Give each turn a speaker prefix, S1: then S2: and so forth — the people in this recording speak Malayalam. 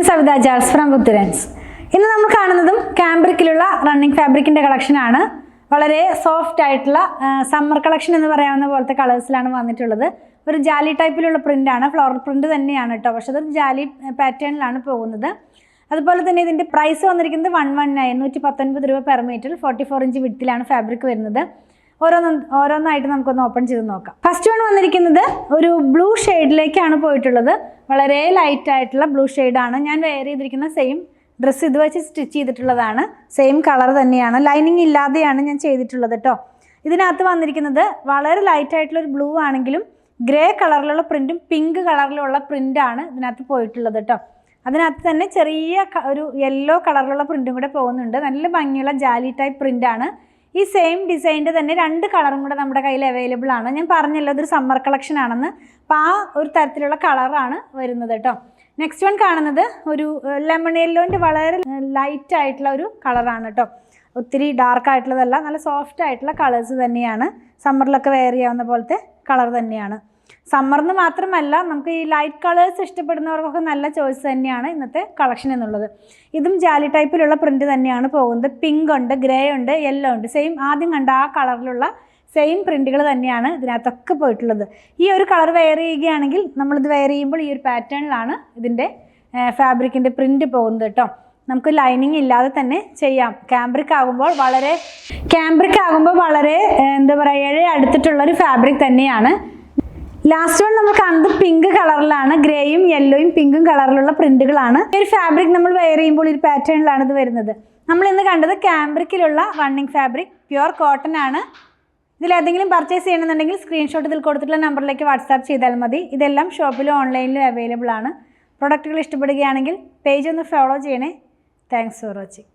S1: is Savitha Charles from Butterens. ഇന്ന് നമ്മൾ കാണുന്നതും കാംബ്രിക്കിലുള്ള റണ്ണിങ് ഫാബ്രിക്കിന്റെ കളക്ഷൻ ആണ്. വളരെ സോഫ്റ്റ് ആയിട്ടുള്ള സമ്മർ കളക്ഷൻ എന്ന് പറയാവുന്ന പോലത്തെ കളേഴ്സിലാണ് വന്നിട്ടുള്ളത്. ഒരു ജാലി ടൈപ്പിലുള്ള പ്രിന്റ് ആണ്, ഫ്ലോറൽ പ്രിന്റ് തന്നെയാണ് കേട്ടോ. പക്ഷെ അത് ജാലി പാറ്റേണിലാണ് പോകുന്നത്. അതുപോലെ തന്നെ ഇതിന്റെ പ്രൈസ് വന്നിരിക്കുന്നത് 119 രൂപ പെർ മീറ്റർ. 44 ഇഞ്ച് വിഡ്ത്തിലാണ് ഫാബ്രിക് വരുന്നത്. ഓരോന്നായിട്ട് നമുക്കൊന്ന് ഓപ്പൺ ചെയ്ത് നോക്കാം. ഫസ്റ്റ് വൺ വന്നിരിക്കുന്നത് ഒരു ബ്ലൂ ഷെയ്ഡിലേക്കാണ് പോയിട്ടുള്ളത്. വളരെ ലൈറ്റ് ആയിട്ടുള്ള ബ്ലൂ ഷെയ്ഡാണ്. ഞാൻ വെയർ ചെയ്തിരിക്കുന്ന സെയിം ഡ്രസ്സ് ഇത് വെച്ച് സ്റ്റിച്ച് ചെയ്തിട്ടുള്ളതാണ്. സെയിം കളർ തന്നെയാണ്, ലൈനിങ് ഇല്ലാതെയാണ് ഞാൻ ചെയ്തിട്ടുള്ളത് കേട്ടോ. ഇതിനകത്ത് വന്നിരിക്കുന്നത് വളരെ ലൈറ്റ് ആയിട്ടുള്ള ഒരു ബ്ലൂ ആണെങ്കിലും ഗ്രേ കളറിലുള്ള പ്രിന്റും പിങ്ക് കളറിലുള്ള പ്രിന്റാണ് ഇതിനകത്ത് പോയിട്ടുള്ളത് കേട്ടോ. അതിനകത്ത് തന്നെ ചെറിയ ഒരു യെല്ലോ കളറിലുള്ള പ്രിന്റും കൂടെ പോകുന്നുണ്ട്. നല്ല ഭംഗിയുള്ള ജാലി ടൈപ്പ് പ്രിന്റാണ്. ഈ സെയിം ഡിസൈനിൻ്റെ തന്നെ 2 കളറും കൂടെ നമ്മുടെ കയ്യിൽ അവൈലബിൾ ആണ്. ഞാൻ പറഞ്ഞല്ലോ ഇതൊരു സമ്മർ കളക്ഷൻ ആണെന്ന്. അപ്പോൾ ആ ഒരു തരത്തിലുള്ള കളറാണ് വരുന്നത് കേട്ടോ. നെക്സ്റ്റ് വൺ കാണുന്നത് ഒരു ലെമൺ യെല്ലോൻ്റെ വളരെ ലൈറ്റ് ആയിട്ടുള്ള ഒരു കളറാണ് കേട്ടോ. ഒത്തിരി ഡാർക്ക് ആയിട്ടുള്ളതല്ല, നല്ല സോഫ്റ്റ് ആയിട്ടുള്ള കളേഴ്സ് തന്നെയാണ്. സമ്മറിലൊക്കെ വെയർ ചെയ്യാവുന്ന പോലത്തെ കളർ തന്നെയാണ്. സമ്മറിന് മാത്രമല്ല, നമുക്ക് ഈ ലൈറ്റ് കളേഴ്സ് ഇഷ്ടപ്പെടുന്നവർക്കൊക്കെ നല്ല ചോയ്സ് തന്നെയാണ് ഇന്നത്തെ കളക്ഷൻ എന്നുള്ളത്. ഇതും ജാലി ടൈപ്പിലുള്ള പ്രിന്റ് തന്നെയാണ് പോകുന്നത്. പിങ്ക് ഉണ്ട്, ഗ്രേ ഉണ്ട്, യെല്ലോ ഉണ്ട്. സെയിം ആദ്യം കണ്ട ആ കളറിലുള്ള സെയിം പ്രിന്റുകൾ തന്നെയാണ് ഇതിനകത്തൊക്കെ പോയിട്ടുള്ളത്. ഈ ഒരു കളർ വെയർ ചെയ്യുകയാണെങ്കിൽ നമ്മളിത് വെയർ ചെയ്യുമ്പോൾ ഈ ഒരു പാറ്റേണിലാണ് ഇതിൻ്റെ ഫാബ്രിക്കിൻ്റെ പ്രിന്റ് പോകുന്നത് കേട്ടോ. നമുക്ക് ലൈനിങ് ഇല്ലാതെ തന്നെ ചെയ്യാം. കാംബ്രിക് ആകുമ്പോൾ വളരെ എന്താ പറയുക, അടുത്തിട്ടുള്ളൊരു ഫാബ്രിക് തന്നെയാണ്. ലാസ്റ്റ് വൺ നമ്മൾ കാണുന്നത് പിങ്ക് കളറിലാണ്. ഗ്രേയും യെല്ലോയും പിങ്കും കളറിലുള്ള പ്രിന്റുകളാണ്. ഈ ഒരു ഫാബ്രിക് നമ്മൾ വെയർ ചെയ്യുമ്പോൾ ഈ പാറ്റേണിലാണ് ഇത് വരുന്നത്. നമ്മൾ ഇന്ന് കണ്ടത് കാംബ്രിക്കിലുള്ള റണ്ണിങ് ഫാബ്രിക് പ്യുവർ കോട്ടൺ ആണ്. ഇതിലേതെങ്കിലും പർച്ചേസ് ചെയ്യണമെന്നുണ്ടെങ്കിൽ സ്ക്രീൻഷോട്ട് ഇതിൽ കൊടുത്തിട്ടുള്ള നമ്പറിലേക്ക് വാട്സാപ്പ് ചെയ്താൽ മതി. ഇതെല്ലാം ഷോപ്പിലും ഓൺലൈനിലും അവൈലബിൾ ആണ്. പ്രൊഡക്റ്റുകൾ ഇഷ്ടപ്പെടുകയാണെങ്കിൽ പേജ് ഒന്ന് ഫോളോ ചെയ്യണേ. Thanks for watching.